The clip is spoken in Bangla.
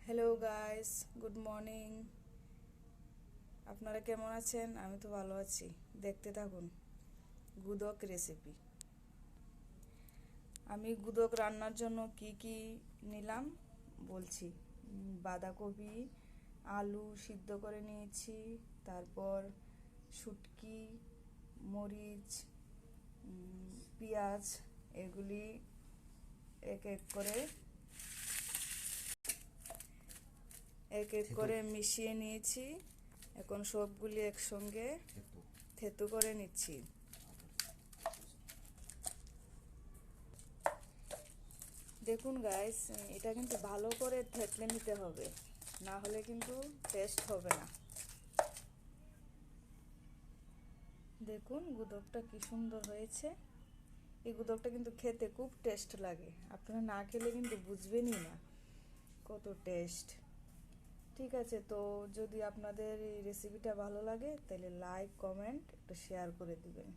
Hello guys, good morning. আপনারা কেমন আছেন? আমি তো ভালো আছি। দেখতে থাকুন গুদক রেসিপি। আমি গুদক রান্নার জন্য কি কি নিলাম বলছি। বাঁধাকপি, আলু সিদ্ধ করে নিয়েছি, তারপর শুটকি, মরিচ, পেঁয়াজ, এগুলি এক এক করে মিশিয়ে নিয়েছি। এখন সবগুলি একসঙ্গে থেতু করে নিচ্ছি। দেখুন গাইস, এটা কিন্তু ভালো করে থেতলে নিতে হবে, না হলে কিন্তু টেস্ট হবে না। দেখুন গুদকটা কি সুন্দর হয়েছে। এই গুদকটা কিন্তু খেতে খুব টেস্ট লাগে। আপনারা না খেলে কিন্তু বুঝবেনই না কত টেস্ট। ঠিক আছে, তো যদি আপনাদের এই রেসিপিটা ভালো লাগে তাহলে লাইক, কমেন্ট, একটু শেয়ার করে দিবেন।